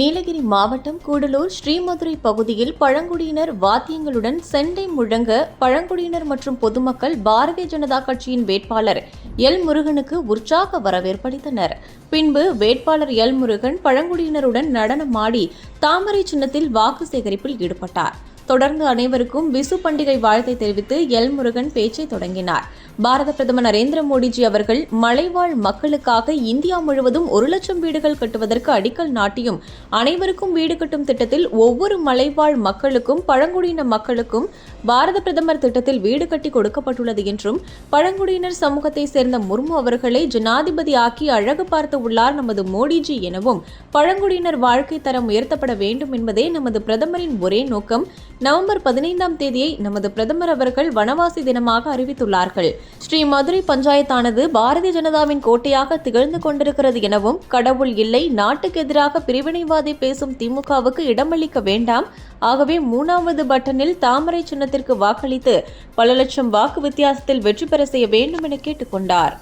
நீலகிரி மாவட்டம் கூடலூர் ஸ்ரீமதுரை பகுதியில் பழங்குடியினர் வாத்தியங்களுடன் செண்டை முழங்க பழங்குடியினர் மற்றும் பொதுமக்கள் பாரதிய ஜனதா கட்சியின் வேட்பாளர் எல் முருகனுக்கு உற்சாக வரவேற்பளித்தனர். பின்பு வேட்பாளர் எல் முருகன் பழங்குடியினருடன் நடனமாடி தாமரை சின்னத்தில் வாக்கு சேகரிப்பில் ஈடுபட்டார். தொடர்ந்து அனைவருக்கும் விசு பண்டிகை வாழ்த்தை தெரிவித்து எல் முருகன் பேச்சை தொடங்கினார். பாரத பிரதமர் நரேந்திர மோடிஜி அவர்கள் மலைவாழ் மக்களுக்காக இந்தியா முழுவதும் 1,00,000 வீடுகள் கட்டுவதற்கு அடிக்கல் நாட்டியும் அனைவருக்கும் வீடு கட்டும் திட்டத்தில் ஒவ்வொரு மலைவாழ் மக்களுக்கும் பழங்குடியின மக்களுக்கும் பாரத பிரதமர் திட்டத்தில் வீடு கட்டி கொடுக்கப்பட்டுள்ளது என்றும் பழங்குடியினர் சமூகத்தை சேர்ந்த முர்மு அவர்களை ஜனாதிபதியாக்கி அழகு பார்த்து உள்ளார் நமது மோடிஜி எனவும் பழங்குடியினர் வாழ்க்கை தரம் உயர்த்தப்பட வேண்டும் என்பதே நமது பிரதமரின் ஒரே நோக்கம். நவம்பர் 15ஆம் தேதியை நமது பிரதமர் அவர்கள் வனவாசி தினமாக அறிவித்துள்ளார்கள். ஸ்ரீமதுரை பஞ்சாயத்தானது பாரதிய ஜனதாவின் கோட்டையாக திகழ்ந்து கொண்டிருக்கிறது எனவும் கடவுள் இல்லை, நாட்டுக்கு எதிராக பிரிவினைவாதி பேசும் திமுகவுக்கு இடமளிக்க வேண்டாம், ஆகவே 3வது பட்டனில் தாமரை சின்னத்திற்கு வாக்களித்து பல லட்சம் வாக்கு வித்தியாசத்தில் வெற்றி பெற செய்ய வேண்டும் என கேட்டுக் கொண்டார்.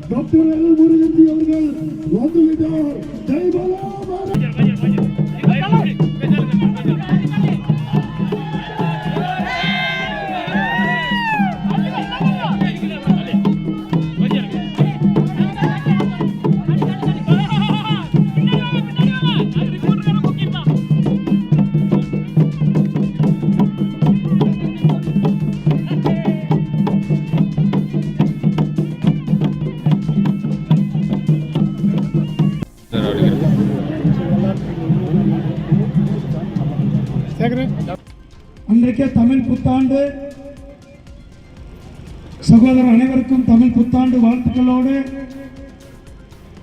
டாக்டர் எல் முருகன் அவர்கள் வந்துவிட்டார். ஜெய் பாலா. அன்றைக்கே தமிழ் புத்தாண்டு, சகோதரர் அனைவருக்கும் தமிழ் புத்தாண்டு வாழ்த்துக்களோடு,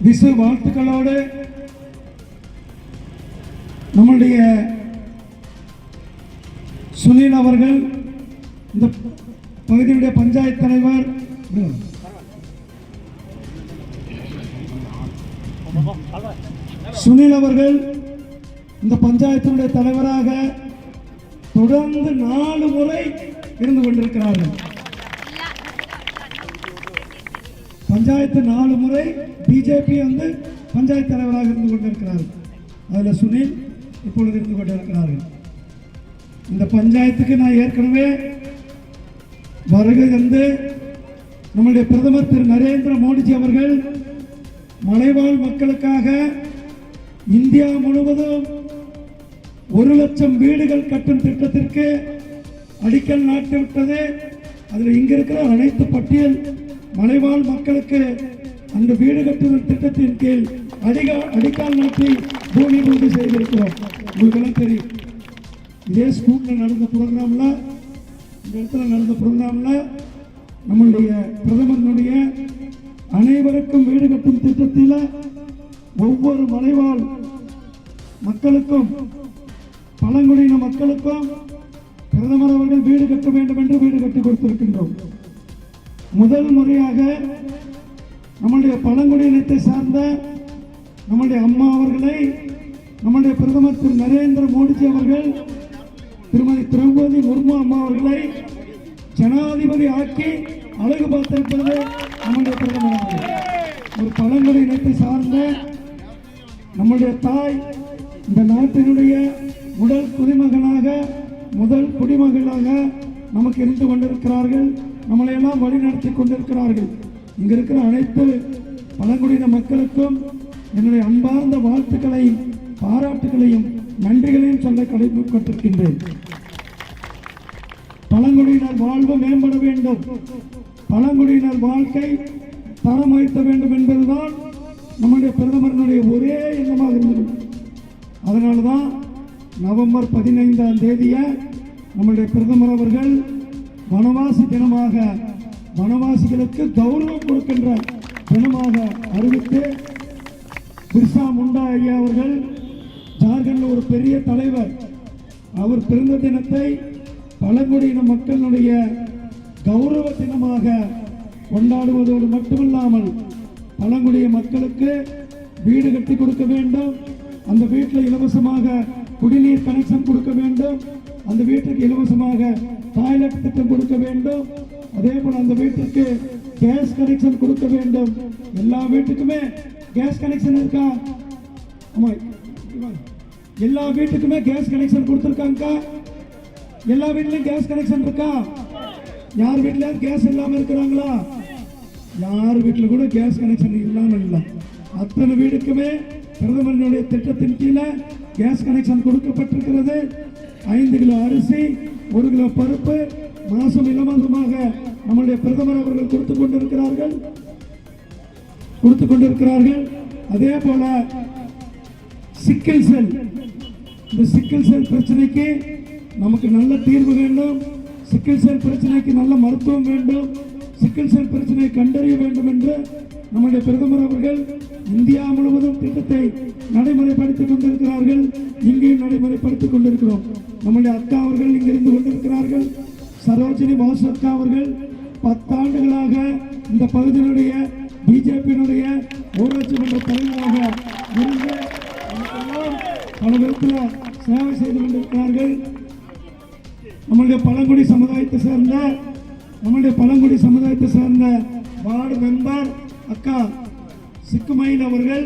விசு வாழ்த்துக்களோடு, நம்முடைய சுனில் அவர்கள் இந்த பகுதியுடைய பஞ்சாயத்து தலைவர் சுனில் அவர்கள் இந்த பஞ்சாயத்தினுடைய தலைவராக தொடர்ந்து 4 முறை இருந்து கொண்டிருக்கிறார்கள். பஞ்சாயத்து 4 முறை பிஜேபி பஞ்சாயத்து தலைவராக இருந்து கொண்டிருக்கிறார்கள். அதில் சுனில் இப்பொழுது இருந்து கொண்டிருக்கிறார்கள். இந்த பஞ்சாயத்துக்கு நான் ஏற்கனவே வருகை தந்து நம்முடைய பிரதமர் திரு நரேந்திர மோடிஜி அவர்கள் மலைவாழ் மக்களுக்காக இந்தியா முழுவதும் 1,00,000 வீடுகள் கட்டும் திட்டத்திற்கு அடிக்கல் நாட்டிவிட்டது. அதில் இங்க இருக்கிற அனைத்து பட்டியல் மலைவாழ் மக்களுக்கு அந்த வீடு கட்டுதல் திட்டத்தின் கீழ் அடிக்கால் நாட்டி பூமி பூஜை செய்திருக்கிறோம். உங்களுக்கு எல்லாம் தெரியும். இதே ஸ்கூல்ல நடந்த ப்ரோக்ராம்ல, இந்த இடத்துல நடந்த ப்ரோக்ராம்ல நம்முடைய பிரதமருடைய அனைவருக்கும் வீடு கட்டும் திட்டத்தில் ஒவ்வொரு மலைவாழ் மக்களுக்கும் பழங்குடியின மக்களுக்கும் பிரதமர் அவர்கள் வீடு கட்ட வேண்டும் என்று வீடு கட்டி கொடுத்திருக்கின்றோம். முதல் முறையாக நம்முடைய பழங்குடியினத்தை சார்ந்த நம்முடைய அம்மா அவர்களை நம்முடைய பிரதமர் திரு நரேந்திர மோடிஜி அவர்கள் திருமதி திரௌபதி முர்மு அம்மா அவர்களை ஜனாதிபதி ஆக்கி அழகு பார்த்திருப்பது நம்முடைய பிரதமர் அவர்கள். ஒரு பழங்குடியினத்தை சார்ந்த நம்முடைய தாய் இந்த நாட்டினுடைய முதல் குடிமகனாக, முதல் குடிமகளாக நமக்கு இருந்து கொண்டிருக்கிறார்கள். நம்மளையெல்லாம் வழிநடத்தி கொண்டிருக்கிறார்கள். இங்க இருக்கிற அனைத்து பழங்குடியின மக்களுக்கும் என்னுடைய அன்பார்ந்த வாழ்த்துக்களையும் பாராட்டுகளையும் நன்றிகளையும் சொல்ல கடமைப்பட்டிருக்கின்றேன். பழங்குடியினர் வாழ்வு மேம்பட வேண்டும், பழங்குடியினர் வாழ்க்கை தரம் உயர்த்த வேண்டும் என்பதுதான் நம்முடைய பிரதமருடைய ஒரே எண்ணமாக இருந்தது. அதனால தான் நவம்பர் 15ஆம் தேதியை நம்முடைய பிரதமர் அவர்கள் வனவாசி தினமாக, வனவாசிகளுக்கு கௌரவம் கொடுக்கின்ற தினமாக அறிவித்து, பிர்சா முண்டா ஐயா அவர்கள் ஜார்க்கண்டில் ஒரு பெரிய தலைவர், அவர் பிறந்த தினத்தை பழங்குடியின மக்களுடைய கௌரவ தினமாக கொண்டாடுவதோடு மட்டுமில்லாமல் பழங்குடிய மக்களுக்கு வீடு கட்டி கொடுக்க வேண்டும், அந்த வீட்டில் இலவசமாக குடிநீர் கனெக்ஷன் கொடுக்க வேண்டும், அந்த வீட்டுக்கு இலவசமாக டாய்லெட் திட்டம் கொடுக்க வேண்டும், அதே போல அந்த வீட்டுக்கு கேஸ் கனெக்ஷன் கொடுக்க வேண்டும். எல்லா வீட்டுக்குமே கேஸ் கனெக்ஷன் இருக்கா? ஆமா, எல்லா வீட்டுக்குமே கேஸ் கனெக்ஷன் கொடுத்துருக்காங்க. எல்லா வீட்லயும் கேஸ் கனெக்ஷன் இருக்கா? யார் வீட்லயாவது கேஸ் இல்லாம இருக்கிறாங்களா? யார் வீட்டில் கூட கேஸ் கனெக்ஷன் இல்லாமல் இல்லை. அத்தனை வீடுக்குமே பிரதமருடைய திட்டத்தின் கீழே கேஸ் கனெக்ஷன் கொடுக்கப்பட்டிருக்கிறது. 5 கிலோ அரிசி, 1 கிலோ பருப்பு மாசம் இலவசமாக நம்முடைய பிரதமர் அவர்கள் கொடுத்து கொண்டிருக்கிறார்கள். அதே போல சிக்கல் செல், இந்த சிக்கல் செல் பிரச்சனைக்கு நமக்கு நல்ல தீர்வு வேண்டும். சிக்கல் செல் பிரச்சனைக்கு நல்ல மருத்துவம் வேண்டும். சிக்கல் செல் பிரச்சனையை கண்டறிய வேண்டும் என்று நம்முடைய பிரதமர் அவர்கள் இந்தியா முழுவதும் திட்டத்தை நடைமுறைப்படுத்திக் கொண்டிருக்கிறார்கள். இங்கேயும் நடைமுறைப்படுத்திக் கொண்டிருக்கிறோம். நம்முடைய அக்கா அவர்கள் இங்கிருந்து கொண்டிருக்கிறார்கள். சரோஜினி வாசு அக்கா அவர்கள் 10 ஆண்டுகளாக இந்த பகுதியினுடைய பிஜேபியினுடைய ஊராட்சி மன்ற தலைவராக இருந்து பல விதத்தில் சேவை செய்து கொண்டிருக்கிறார்கள். நம்முடைய பழங்குடி சமுதாயத்தை சேர்ந்த வார்டு மெம்பர் அக்கா சிக்குமயில் அவர்கள்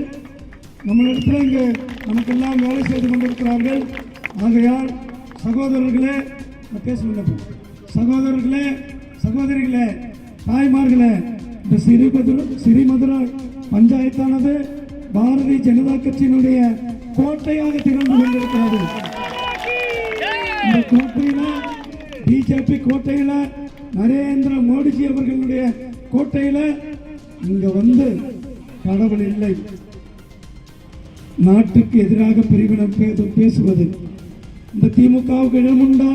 நம்மளிடத்தில் இங்கு நமக்கெல்லாம் வேலை செய்து கொண்டிருக்கிறார்கள். ஆகையால் சகோதரர்களே, சகோதரிகளே, தாய்மார்களே, இந்த ஸ்ரீமதுரை பஞ்சாயத்தானது பாரதிய ஜனதா கட்சியினுடைய கோட்டையாக திகழ்ந்து கொண்டிருக்கிறது. இந்த கோட்டையில, பிஜேபி கோட்டையில, நரேந்திர மோடிஜி அவர்களுடைய கோட்டையில இங்க வந்து கடவுள் இல்லை, நாட்டுக்கு எதிராக பிரிவினம் பேசுவது இந்த திமுகவுக்கு இடமுண்டா?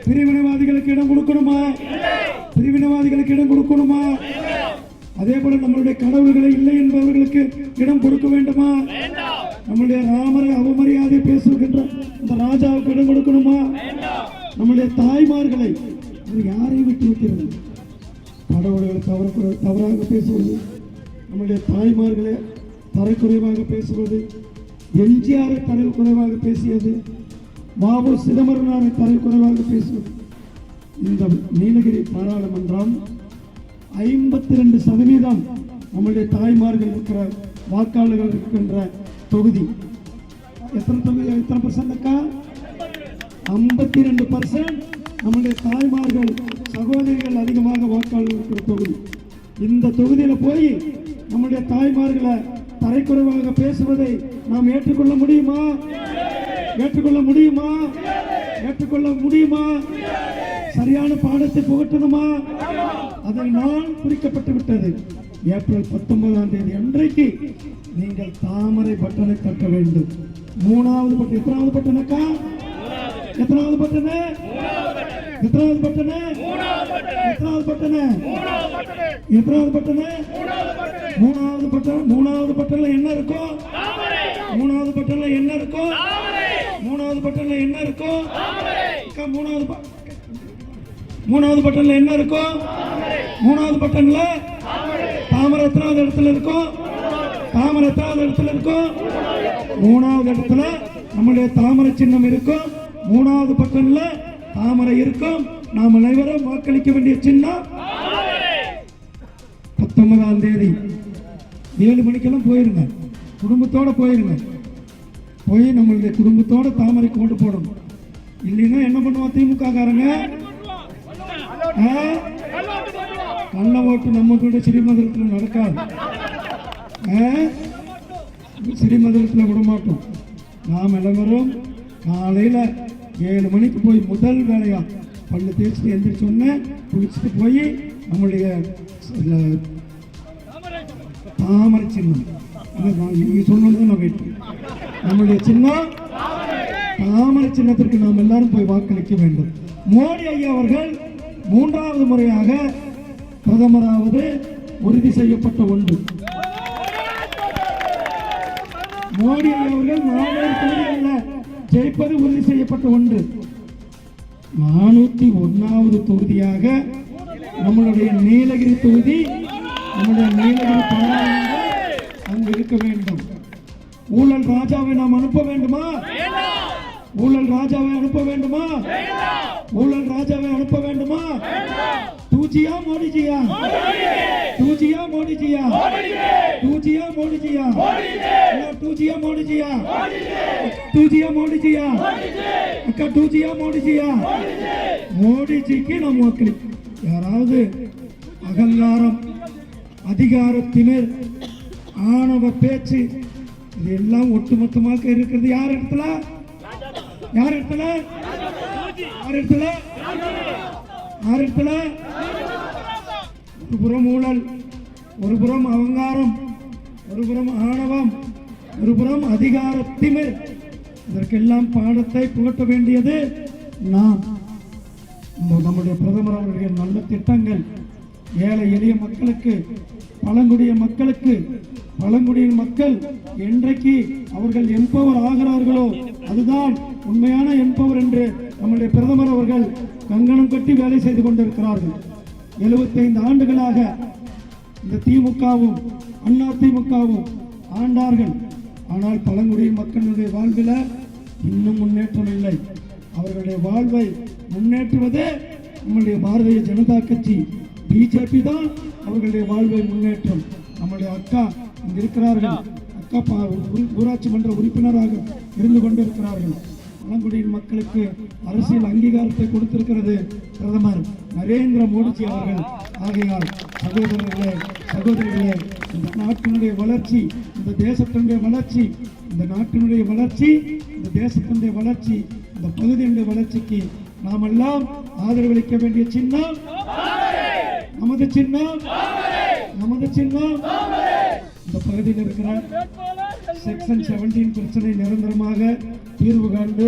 பிரிவினவாதிகளுக்கு இடம் கொடுக்கணுமா? அதே போல நம்மளுடைய கடவுள்களை இல்லை என்பவர்களுக்கு இடம் கொடுக்க வேண்டுமா? நம்முடைய ராமரை அவமரியாதை பேசுகின்ற இந்த ராஜாவுக்கு இடம் கொடுக்கணுமா? நம்முடைய தாய்மார்களை யாரையும் விட்டு வைக்கிறது? கடவுள்களை தவறாக பேசுவது, நம்முடைய தாய்மார்களை தரைக்குறைவாக பேசுவது, எம்ஜிஆரை தரைக்குறைவாக பேசியது, பாபு சிதம்பரனாரை தரைக்குறைவாக பேசுவது. இந்த நீலகிரி பாராளுமன்றம் 52% நம்முடைய தாய்மார்கள் இருக்கிற வாக்காளர்கள் இருக்கின்ற தொகுதி. எத்தனை பர்சன்ட் அக்கா? 52% நம்முடைய தாய்மார்கள், சகோதரிகள் அதிகமாக வாக்காளர்கள் இருக்கிற தொகுதி. இந்த தொகுதியில போய் நம்முடைய தாய்மார்களை தரைக்குறைவாக பேசுவதை நாம் ஏற்றுக்கொள்ள முடியுமா? சரியான பாடத்தை புகட்டணுமா? அதை நாள் குறிக்கப்பட்டு விட்டது. ஏப்ரல் 19ஆம் தேதி அன்றைக்கு நீங்கள் தாமரை பட்டனை தட்ட வேண்டும். 3வது பட்டன். எத்தனாவது பட்டனக்கா? எத்தனாவது பட்டனு? எத்தனாவது பட்டனு? மூணாவது பட்டன். மூணாவது பட்டன்ல என்ன இருக்கும்? மூணாவது பட்டன்ல என்ன இருக்கும்? மூணாவது பட்டன்ல என்ன இருக்கும்? மூணாவது பட்டன்ல என்ன இருக்கும்? மூணாவது பட்டன்ல தாமரை எத்தனாவது இடத்துல இருக்கும்? மூணாவது இடத்துல நம்முடைய தாமரை சின்னம் இருக்கும். மூணாவது பட்டன்ல தாமரை இருக்கும். நாம் அனைவரும் வாக்களிக்க வேண்டிய சின்னம் 19ஆம் தேதி 7 மணிக்கெல்லாம் போயிருங்க. குடும்பத்தோட போயிருங்க. போய் நம்மளுடைய குடும்பத்தோட தாமரைக்கு ஓட்டு போடணும். இல்லைன்னா என்ன பண்ணுவோம் திமுக காரங்க? கள்ள ஓட்டு நம்ம கூட ஸ்ரீமதுரத்தில் நடக்காது. ஸ்ரீமதுரத்தில் விட மாட்டோம். நாம் எல்லாரும் காலையில் 7 மணிக்கு போய் முதல் வேலையா பல்லு தேய்ச்சிட்டு எந்திரிச்சோன்னே குளிச்சுட்டு போய் நம்மளுடைய தாமரை சின்னம். நீங்க சொன்னது நான் வெயிட். நம்முடைய சின்னம் தாமரை சின்னத்திற்கு நாம் எல்லாரும் போய் வாக்களிக்க வேண்டும். மோடி ஐயா அவர்கள் 3வது முறையாக பிரதமராவது உறுதி செய்யப்பட்ட ஒன்று. மோடி ஐயா அவர்கள் 400 தொகுதிகளில் ஜெயிப்பது உறுதி செய்யப்பட்ட ஒன்று. 401வது தொகுதியாக நம்மளுடைய நீலகிரி தொகுதி, நம்முடைய நீலகிரி பாராளுமன்றம் அங்கு இருக்க வேண்டும். ஊழல் ராஜாவை நாம் அனுப்ப வேண்டுமா? ஊழல் ராஜாவை அனுப்ப வேண்டுமா? ஊழல் ராஜாவை அனுப்ப வேண்டுமா? தூஜியா மோடிஜியா? தூஜியா மோடிஜியா? தூஜியா மோடிஜியா? தூஜியா மோடிஜியா? தூஜியா மோடிஜியா? அக்கா தூஜியா மோடிஜியா? மோடிஜிக்கு நாம் வாக்களிப்போம். யாராவது அகங்காரம், அதிகார திமிர், ஆணவ பேச்சு இது எல்லாம் ஒட்டுமொத்தமாக இருக்கிறது யார் இடத்துல? யார் இடத்துல? யார் இடத்துல? யார் இடத்துல? ஒரு புறம் ஊழல், ஒரு புறம் அகங்காரம், ஒரு புறம் ஆணவம், ஒரு புறம் அதிகார திமிர். இதற்கெல்லாம் பாடத்தை புகட்ட வேண்டியது நாம். நம்முடைய பிரதமர் அவருடைய நல்ல திட்டங்கள் ஏழை எளிய மக்களுக்கு, பழங்குடிய மக்களுக்கு, பழங்குடியின் மக்கள் என்றைக்கு அவர்கள் எம்பவர் ஆகிறார்களோ அதுதான் உண்மையான எம்பவர் என்று நம்முடைய பிரதமர் அவர்கள் கங்கணம் கட்டி வேலை செய்து கொண்டிருக்கிறார்கள். 75 ஆண்டுகளாக இந்த திமுகவும் அதிமுகவும் ஆண்டார்கள். ஆனால் பழங்குடியின் மக்களுடைய வாழ்வில் இன்னும் முன்னேற்றம் இல்லை. அவர்களுடைய வாழ்வை முன்னேற்றுவது நம்முடைய பாரதிய ஜனதா கட்சி, பிஜேபி தான் அவர்களுடைய வாழ்வை முன்னேற்றம். நம்முடைய அக்கா இங்க இருக்கிறார்கள். அக்கா ஊராட்சி மன்ற உறுப்பினராக இருந்து கொண்டிருக்கிறார்கள். பழங்குடியின் மக்களுக்கு அரசியல் அங்கீகாரத்தை கொடுத்திருக்கிறது பிரதமர் நரேந்திர மோடிஜி அவர்கள். ஆகையால் சகோதரர்களே, சகோதரிகளே, இந்த நாட்டினுடைய வளர்ச்சி, இந்த தேசத்தினுடைய வளர்ச்சி, இந்த நாட்டினுடைய வளர்ச்சி, இந்த தேசத்தினுடைய வளர்ச்சி, இந்த பகுதியினுடைய வளர்ச்சிக்கு நாம் எல்லாம் ஆதரவளிக்க வேண்டிய சின்னம் நமது சின்னம், நமது சின்னம். இந்த பகுதியில் இருக்கிற செக்ஷன் 17 பிரச்சனை நிரந்தரமாக தீர்வு காண்டு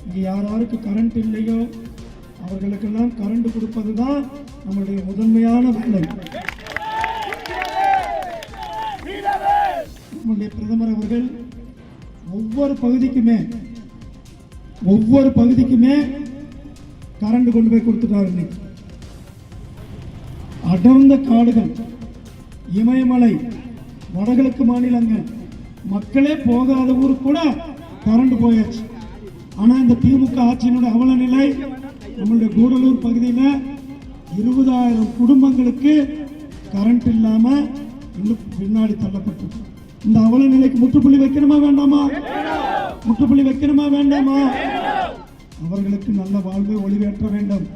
இங்கே யாருக்கு கரண்ட் இல்லையோ அவர்களுக்கெல்லாம் கரண்ட் கொடுப்பதுதான் நம்முடைய முதன்மையான வேலை. நம்முடைய பிரதமர் அவர்கள் ஒவ்வொரு பகுதிக்குமே கரண்ட் கொண்டு போய் கொடுத்துட்டாரு. இன்னைக்கு அடர்ந்த காடுகள், இமயமலை, வடகிழக்கு மாநிலங்கள், மக்களே போகாத ஊருக்கு கூட கரண்ட் போயாச்சு. ஆனா இந்த திமுக ஆட்சியினுடைய அவல நிலை, நம்மளுடைய கூடலூர் பகுதியில் 20,000 குடும்பங்களுக்கு கரண்ட் இல்லாம இன்னும் பின்னாடி தள்ளப்பட்டது. இந்த அவல நிலைக்கு முற்றுப்புள்ளி வைக்கணுமா வேண்டாமா? முற்றுப்புள்ளி வைக்கணுமா வேண்டாமா? அவர்களுக்கு நல்ல வாழ்வை ஒளிவேற்ற வேண்டும்.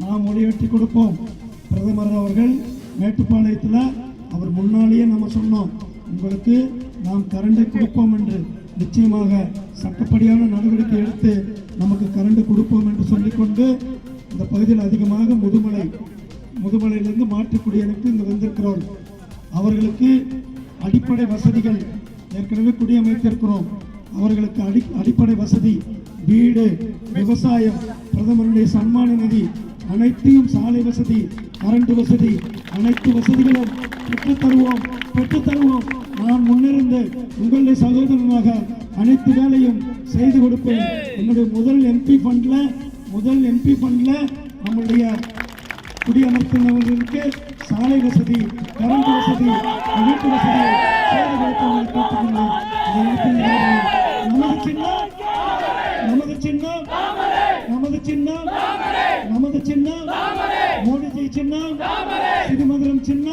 நாம் ஒளிவேற்றி கொடுப்போம். பிரதமர் அவர்கள் மேட்டுப்பாளையத்தில் அவர் முன்னாலேயே நம்ம சொன்னோம், உங்களுக்கு நாம் கரண்டை கொடுப்போம் என்று. நிச்சயமாக சட்டப்படியான நடவடிக்கை எடுத்து நமக்கு கரண்ட் கொடுப்போம் என்று சொல்லிக்கொண்டு இந்த பகுதியில் அதிகமாக முதுமலையிலிருந்து மாற்றுக்குடியினருக்கு இங்கு வந்திருக்கிறோம். அவர்களுக்கு அடிப்படை வசதிகள் ஏற்கனவே குடியமைத்திருக்கிறோம். அவர்களுக்கு அடிப்படை வசதி, வீடு, விவசாயம், பிரதமருடைய சன்மான நிதி அனைத்தையும், சாலை வசதி, கரண்ட் வசதி, அனைத்து வசதிகளும் பெற்றுத் தருவோம். நான் முன்னிருந்து உங்களுடைய சகோதரனாக அனைத்து வேலையும் செய்து கொடுப்பேன். என்னுடைய முதல் எம்பி ஃபண்ட்ல நம்முடைய குடியமர்த்தினவர்களுக்கு சாலை வசதி, கரண்ட் வசதி, வீட்டு வசதி செய்து கொடுப்பவர்கள். நமது சின்னம், நமது சின்னம், நமது சின்னம், நமது சின்னம், மோடிஜி சின்னம், சிறுமதுரம் சின்னம்.